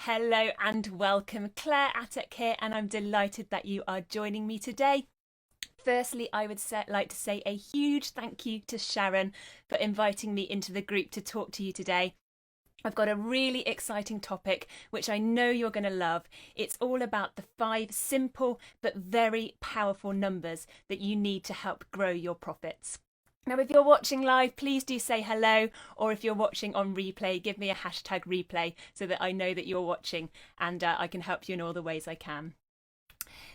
Hello and welcome. Claire Atteck here, and I'm delighted that you are joining me today. Firstly, I would like to say a huge thank you to Sharon for inviting me into the group to talk to you today. I've got a really exciting topic which I know you're going to love. It's all about the 5 simple but very powerful numbers that you need to help grow your profits. Now, if you're watching live, please do say hello, or if you're watching on replay, give me a hashtag replay so that I know that you're watching and I can help you in all the ways I can.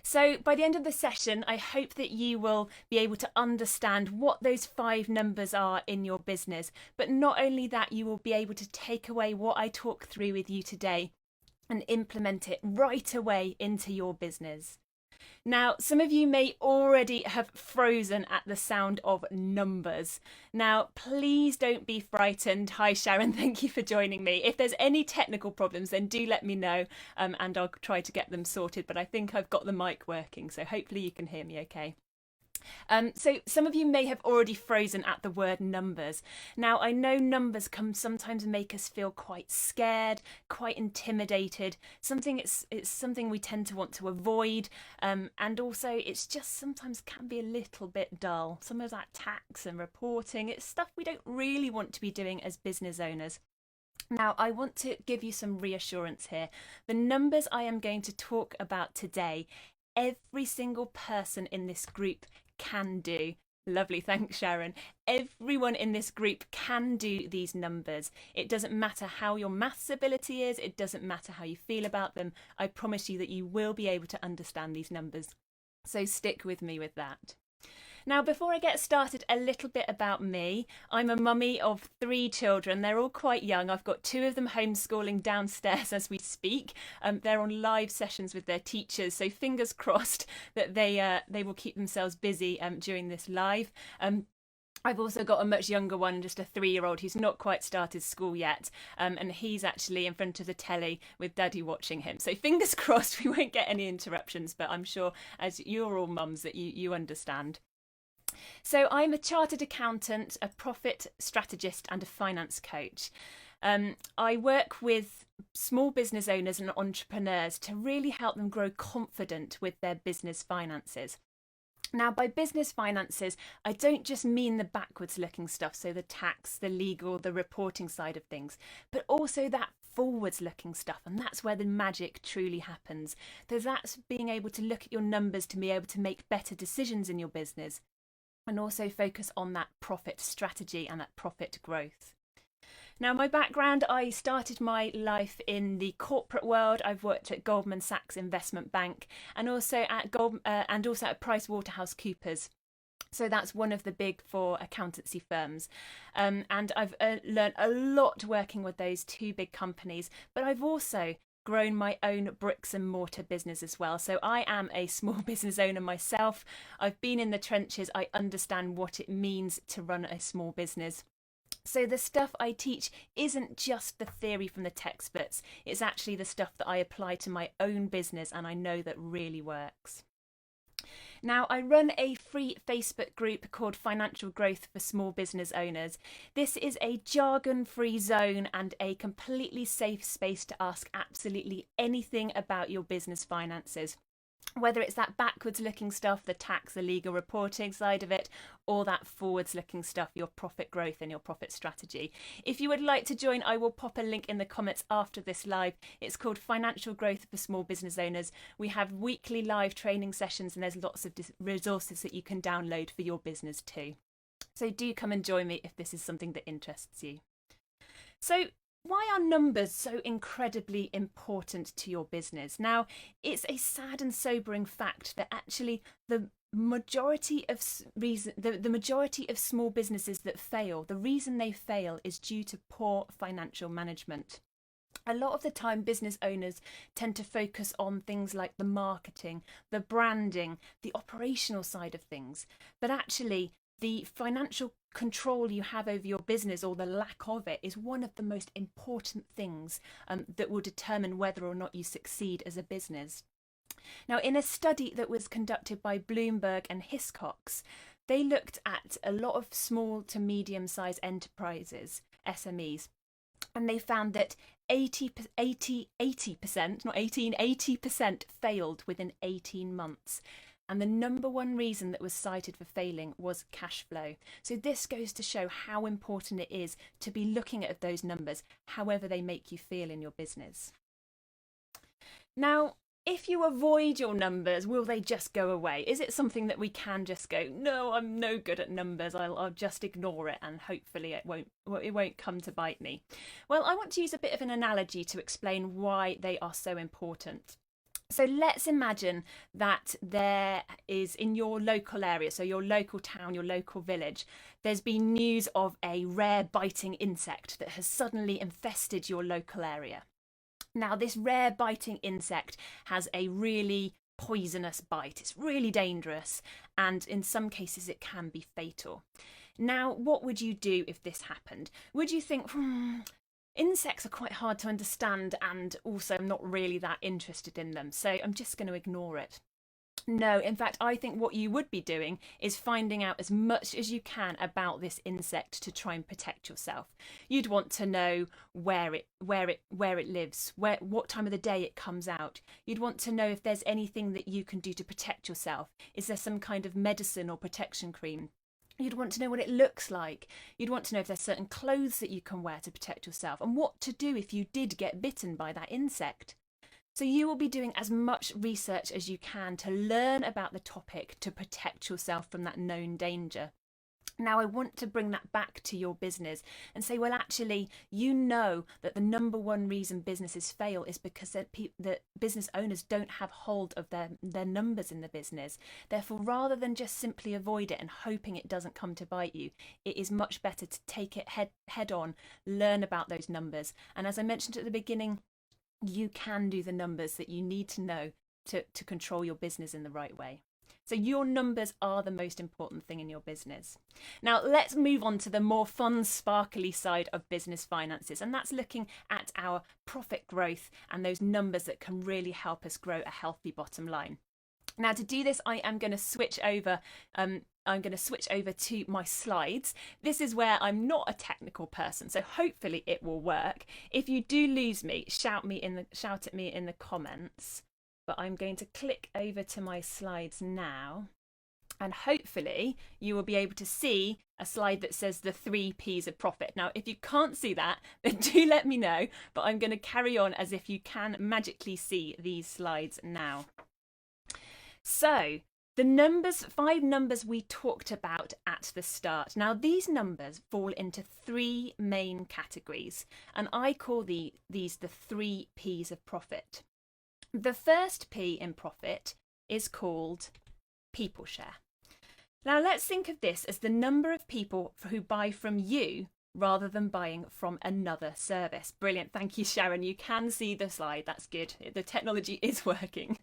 So by the end of the session, I hope that you will be able to understand what those 5 numbers are in your business. But not only that, you will be able to take away what I talk through with you today and implement it right away into your business. Now, some of you may already have frozen at the sound of numbers. Now, please don't be frightened. Hi, Sharon. Thank you for joining me. If there's any technical problems, then do let me know and I'll try to get them sorted. But I think I've got the mic working, so hopefully you can hear me okay. So some of you may have already frozen at the word numbers. Now, I know numbers can sometimes make us feel quite scared, quite intimidated. It's something we tend to want to avoid, and also it's just sometimes can be a little bit dull. Some of that tax and reporting, it's stuff we don't really want to be doing as business owners. Now, I want to give you some reassurance here. The numbers I am going to talk about today, every single person in this group can do. Lovely, thanks Sharon. Everyone in this group can do these numbers. It doesn't matter how your maths ability is, it doesn't matter how you feel about them. I promise you that you will be able to understand these numbers. So stick with me with that. Now, before I get started, a little bit about me. I'm a mummy of 3 children. They're all quite young. I've got 2 of them homeschooling downstairs as we speak. They're on live sessions with their teachers, so fingers crossed that they will keep themselves busy during this live. I've also got a much younger one, just a 3-year-old who's not quite started school yet, and he's actually in front of the telly with Daddy watching him. So fingers crossed we won't get any interruptions, but I'm sure as you're all mums that you understand. So I'm a chartered accountant, a profit strategist and a finance coach. I work with small business owners and entrepreneurs to really help them grow confident with their business finances. Now, by business finances, I don't just mean the backwards looking stuff, so the tax, the legal, the reporting side of things, but also that forwards looking stuff, and that's where the magic truly happens. That's being able to look at your numbers to be able to make better decisions in your business, and also focus on that profit strategy and that profit growth. Now, my background, I started my life in the corporate world. I've worked at Goldman Sachs Investment Bank and also at PricewaterhouseCoopers. So that's one of the big 4 accountancy firms. And I've learned a lot working with those 2 big companies, but I've also grown my own bricks and mortar business as well. So I am a small business owner myself. I've been in the trenches. I understand what it means to run a small business. So the stuff I teach isn't just the theory from the textbooks. It's actually the stuff that I apply to my own business and I know that really works. Now, I run a free Facebook group called Financial Growth for Small Business Owners. This is a jargon-free zone and a completely safe space to ask absolutely anything about your business finances. Whether it's that backwards looking stuff, the tax, the legal reporting side of it, or that forwards looking stuff, your profit growth and your profit strategy. If you would like to join, I will pop a link in the comments after this live. It's called Financial Growth for Small Business Owners. We have weekly live training sessions and there's lots of resources that you can download for your business too. So do come and join me if this is something that interests you. So why are numbers so incredibly important to your business? Now, it's a sad and sobering fact that actually the majority of small businesses that fail, the reason they fail is due to poor financial management. A lot of the time, business owners tend to focus on things like the marketing, the branding, the operational side of things, but actually the financial control you have over your business or the lack of it is one of the most important things that will determine whether or not you succeed as a business. Now, in a study that was conducted by Bloomberg and Hiscox, they looked at a lot of small to medium-sized enterprises, SMEs, And they found that 80%, not 18, 80% failed within 18 months. And the number one reason that was cited for failing was cash flow. So this goes to show how important it is to be looking at those numbers, however they make you feel in your business. Now, if you avoid your numbers, will they just go away? Is it something that we can just go, no, I'm no good at numbers, I'll just ignore it and hopefully it won't come to bite me? Well, I want to use a bit of an analogy to explain why they are so important. So let's imagine that there is in your local area, so your local town, your local village, there's been news of a rare biting insect that has suddenly infested your local area. Now, this rare biting insect has a really poisonous bite. It's really dangerous, and in some cases it can be fatal. Now, what would you do if this happened? Would you think, insects are quite hard to understand, and also I'm not really that interested in them, so I'm just going to ignore it? No, in fact, I think what you would be doing is finding out as much as you can about this insect to try and protect yourself. You'd want to know where it lives, what time of the day it comes out. You'd want to know if there's anything that you can do to protect yourself. Is there some kind of medicine or protection cream? You'd want to know what it looks like. You'd want to know if there's certain clothes that you can wear to protect yourself, and what to do if you did get bitten by that insect. So you will be doing as much research as you can to learn about the topic to protect yourself from that known danger. Now, I want to bring that back to your business and say, well, actually, you know that the number one reason businesses fail is because the business owners don't have hold of their numbers in the business. Therefore, rather than just simply avoid it and hoping it doesn't come to bite you, it is much better to take it head on, learn about those numbers. And as I mentioned at the beginning, you can do the numbers that you need to know to control your business in the right way. So your numbers are the most important thing in your business. Now let's move on to the more fun, sparkly side of business finances, and that's looking at our profit growth and those numbers that can really help us grow a healthy bottom line. Now to do this, I am going to switch over. I'm going to switch over to my slides. This is where I'm not a technical person, so hopefully it will work. If you do lose me, shout at me in the comments. But I'm going to click over to my slides now, and hopefully you will be able to see a slide that says the 3 P's of profit. Now, if you can't see that, then do let me know, but I'm going to carry on as if you can magically see these slides now. So the 5 numbers we talked about at the start. Now, these numbers fall into 3 main categories, and I call these the 3 P's of profit. The first P in profit is called people share. Now, let's think of this as the number of people who buy from you rather than buying from another service. Brilliant. Thank you, Sharon. You can see the slide. That's good. The technology is working.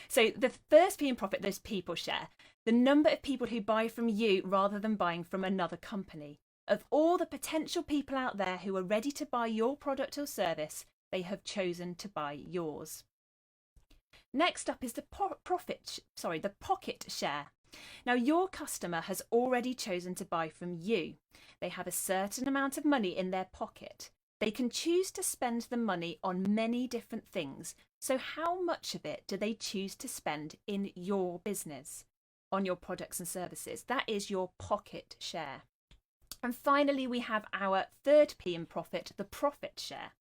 So the first P in profit, there's people share. The number of people who buy from you rather than buying from another company. Of all the potential people out there who are ready to buy your product or service, they have chosen to buy yours. Next up is the pocket share. Now, your customer has already chosen to buy from you. They have a certain amount of money in their pocket. They can choose to spend the money on many different things. So how much of it do they choose to spend in your business, on your products and services? That is your pocket share. And finally, we have our third P in profit, the profit share.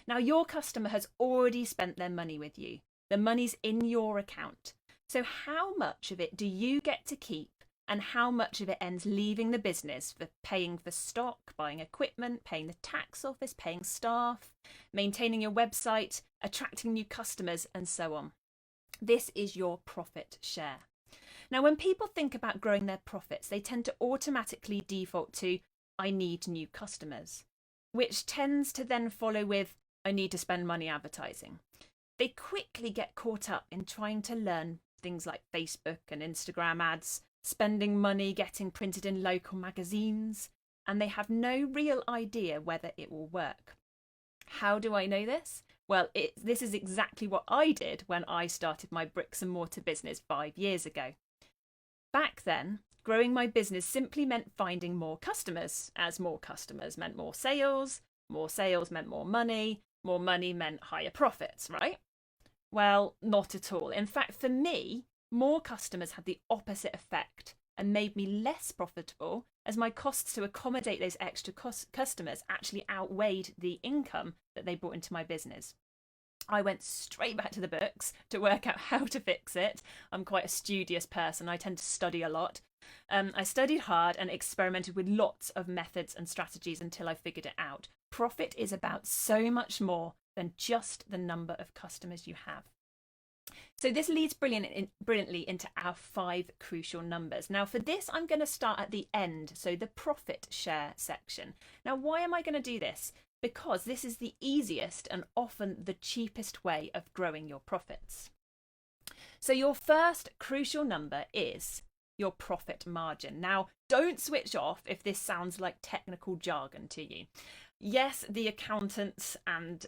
Now, your customer has already spent their money with you. The money's in your account. So how much of it do you get to keep, and how much of it ends leaving the business for paying for stock, buying equipment, paying the tax office, paying staff, maintaining your website, attracting new customers, and so on? This is your profit share. Now, when people think about growing their profits, they tend to automatically default to, I need new customers, which tends to then follow with, I need to spend money advertising. They quickly get caught up in trying to learn things like Facebook and Instagram ads, spending money getting printed in local magazines, and they have no real idea whether it will work. How do I know this? Well, this is exactly what I did when I started my bricks and mortar business 5 years ago. Back then, growing my business simply meant finding more customers, as more customers meant more sales More sales meant more money meant higher profits, right? Well, not at all. In fact, for me, more customers had the opposite effect and made me less profitable, as my costs to accommodate those extra customers actually outweighed the income that they brought into my business. I went straight back to the books to work out how to fix it. I'm quite a studious person. I tend to study a lot. I studied hard and experimented with lots of methods and strategies until I figured it out. Profit is about so much more than just the number of customers you have. So this leads brilliantly into our 5 crucial numbers. Now for this, I'm going to start at the end, so the profit share section. Now why am I going to do this? Because this is the easiest and often the cheapest way of growing your profits. So your first crucial number is your profit margin. Now, don't switch off if this sounds like technical jargon to you. Yes, the accountants and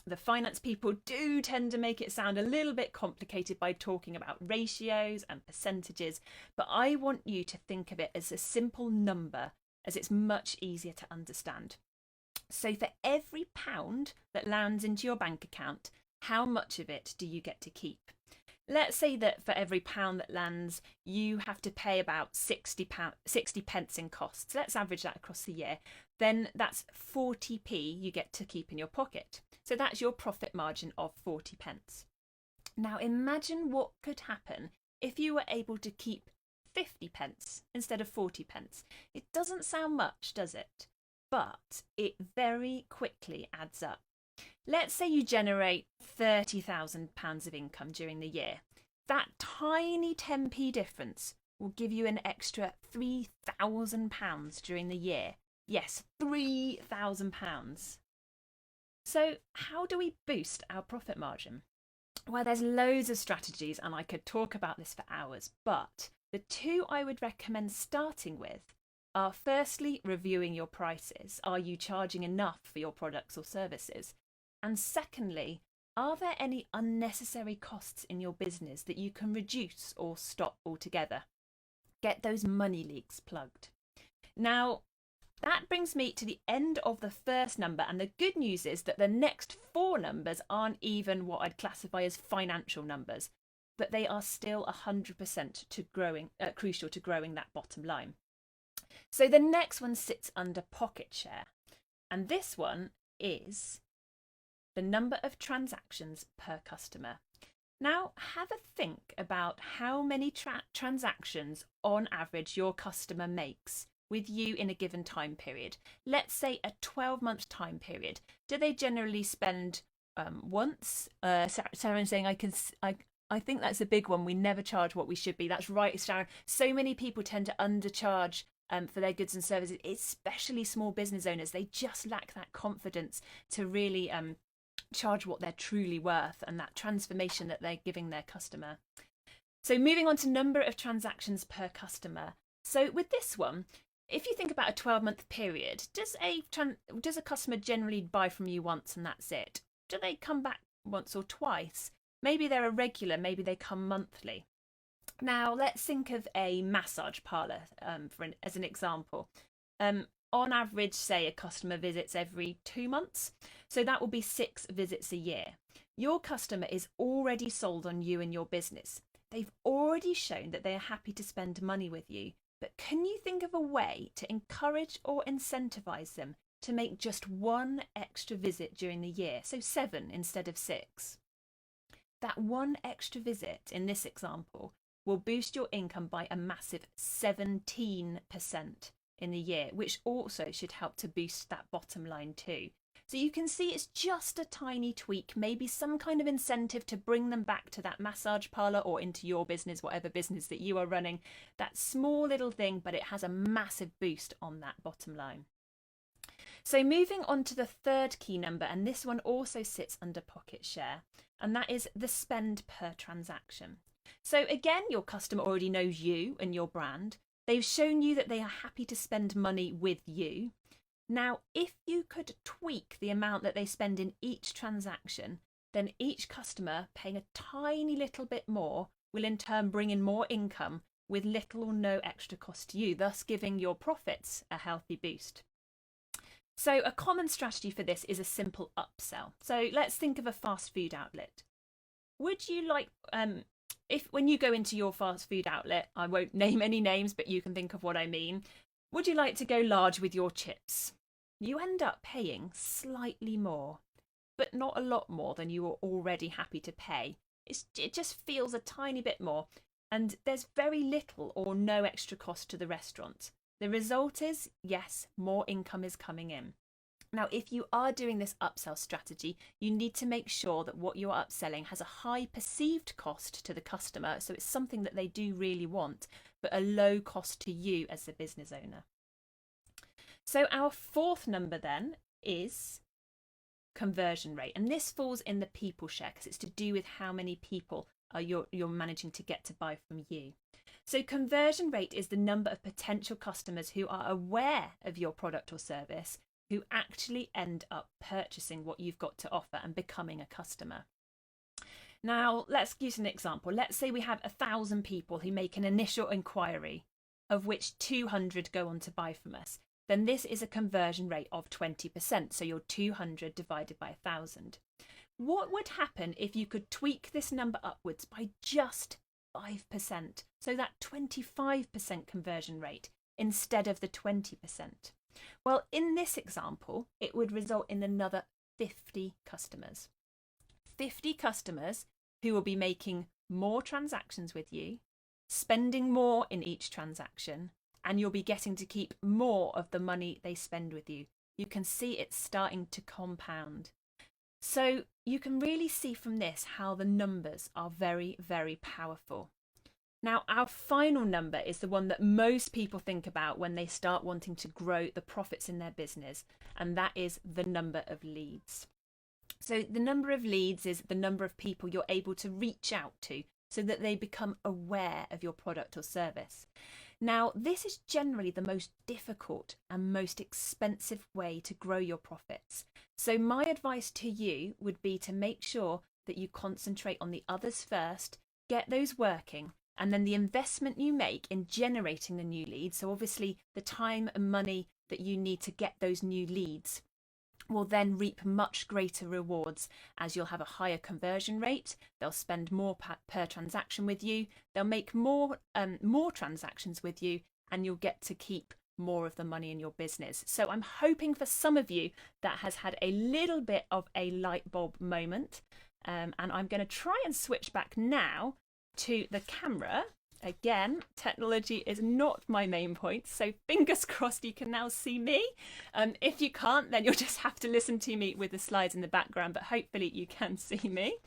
the finance people do tend to make it sound a little bit complicated by talking about ratios and percentages, but I want you to think of it as a simple number, as it's much easier to understand. So for every £1 that lands into your bank account, how much of it do you get to keep? Let's say that for every £1 that lands, you have to pay about 60 pence in costs. Let's average that across the year. Then that's 40p you get to keep in your pocket. So that's your profit margin of 40 pence. Now imagine what could happen if you were able to keep 50 pence instead of 40 pence. It doesn't sound much, does it? But it very quickly adds up. Let's say you generate £30,000 of income during the year. That tiny 10p difference will give you an extra £3,000 during the year. Yes, £3,000. So how do we boost our profit margin? Well, there's loads of strategies and I could talk about this for hours, but the 2 I would recommend starting with are firstly, reviewing your prices. Are you charging enough for your products or services? And secondly, are there any unnecessary costs in your business that you can reduce or stop altogether? Get those money leaks plugged. Now, that brings me to the end of the first number, and the good news is that the next 4 numbers aren't even what I'd classify as financial numbers, but they are still 100% crucial to growing that bottom line. So the next one sits under pocket share, and this one is the number of transactions per customer. Now have a think about how many transactions on average your customer makes with you in a given time period. Let's say a 12-month time period. Do they generally spend once? Sharon's saying I think that's a big one. We never charge what we should be. That's right, Sharon. So many people tend to undercharge for their goods and services, especially small business owners. They just lack that confidence to really charge what they're truly worth and that transformation that they're giving their customer. So moving on to number of transactions per customer. So with this one, if you think about a 12-month period, does a customer generally buy from you once and that's it? Do they come back once or twice? Maybe they're a regular, maybe they come monthly. Now, let's think of a massage parlour as an example. On average, say a customer visits every 2 months. So that will be 6 visits a year. Your customer is already sold on you and your business. They've already shown that they are happy to spend money with you. But can you think of a way to encourage or incentivize them to make just 1 extra visit during the year? So 7 instead of 6. That 1 extra visit in this example will boost your income by a massive 17% in the year, which also should help to boost that bottom line too. So you can see it's just a tiny tweak, maybe some kind of incentive to bring them back to that massage parlour or into your business, whatever business that you are running. That small little thing, but it has a massive boost on that bottom line. So moving on to the third key number, and this one also sits under pocket share, and that is the spend per transaction. So again, your customer already knows you and your brand. They've shown you that they are happy to spend money with you. Now, if you could tweak the amount that they spend in each transaction, then each customer paying a tiny little bit more will in turn bring in more income with little or no extra cost to you, thus giving your profits a healthy boost. So a common strategy for this is a simple upsell. So let's think of a fast food outlet. Would you like, if when you go into your fast food outlet, I won't name any names, but you can think of what I mean. Would you like to go large with your chips? You end up paying slightly more, but not a lot more than you were already happy to pay. It just feels a tiny bit more, and there's very little or no extra cost to the restaurant. The result is, yes, more income is coming in. Now, if you are doing this upsell strategy, you need to make sure that what you're upselling has a high perceived cost to the customer, so it's something that they do really want, but a low cost to you as the business owner. So our fourth number then is conversion rate, and this falls in the people share because it's to do with how many people you're managing to get to buy from you. So conversion rate is the number of potential customers who are aware of your product or service, who actually end up purchasing what you've got to offer and becoming a customer. Now, let's use an example. Let's say we have 1,000 people who make an initial inquiry, of which 200 go on to buy from us. Then this is a conversion rate of 20%. So you're 200 divided by 1,000. What would happen if you could tweak this number upwards by just 5%? So that 25% conversion rate instead of the 20%. Well, in this example, it would result in another 50 customers. 50 customers who will be making more transactions with you, spending more in each transaction, and you'll be getting to keep more of the money they spend with you. You can see it's starting to compound. So you can really see from this how the numbers are very, very powerful. Now, our final number is the one that most people think about when they start wanting to grow the profits in their business, and that is the number of leads. So the number of leads is the number of people you're able to reach out to so that they become aware of your product or service. Now, this is generally the most difficult and most expensive way to grow your profits. So my advice to you would be to make sure that you concentrate on the others first, get those working, and then the investment you make in generating the new leads, so obviously the time and money that you need to get those new leads, will then reap much greater rewards as you'll have a higher conversion rate. They'll spend more per transaction with you. They'll make more transactions with you, and you'll get to keep more of the money in your business. So I'm hoping for some of you that has had a little bit of a light bulb moment. And I'm going to try and switch back now to the camera. Again, technology is not my main point, so fingers crossed you can now see me. If you can't, then you'll just have to listen to me with the slides in the background, but hopefully you can see me.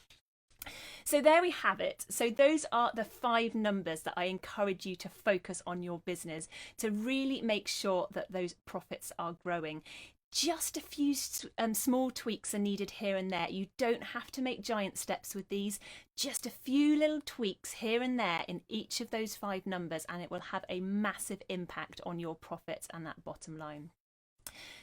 So there we have it. So those are the 5 numbers that I encourage you to focus on your business to really make sure that those profits are growing. Just a few small tweaks are needed here and there. You don't have to make giant steps with these. Just a few little tweaks here and there in each of those 5 numbers, and it will have a massive impact on your profits and that bottom line.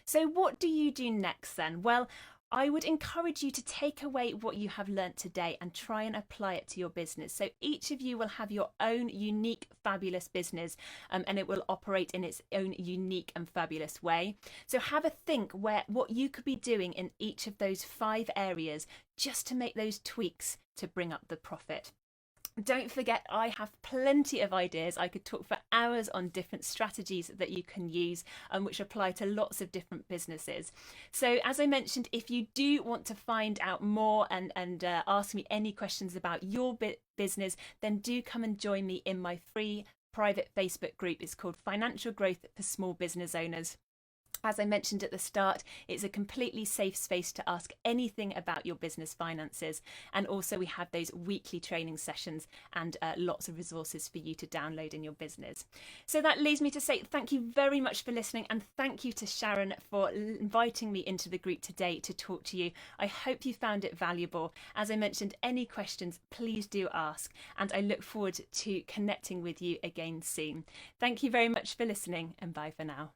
So what do you do next then? Well, I would encourage you to take away what you have learnt today and try and apply it to your business. So each of you will have your own unique, fabulous business, and it will operate in its own unique and fabulous way. So have a think what you could be doing in each of those 5 areas just to make those tweaks to bring up the profit. Don't forget, I have plenty of ideas. I could talk for hours on different strategies that you can use, which apply to lots of different businesses. So as I mentioned, if you do want to find out more and ask me any questions about your business, then do come and join me in my free private Facebook group. It's called Financial Growth for Small Business Owners. As I mentioned at the start, it's a completely safe space to ask anything about your business finances. And also we have those weekly training sessions and lots of resources for you to download in your business. So that leaves me to say thank you very much for listening, and thank you to Sharon for inviting me into the group today to talk to you. I hope you found it valuable. As I mentioned, any questions, please do ask, and I look forward to connecting with you again soon. Thank you very much for listening, and bye for now.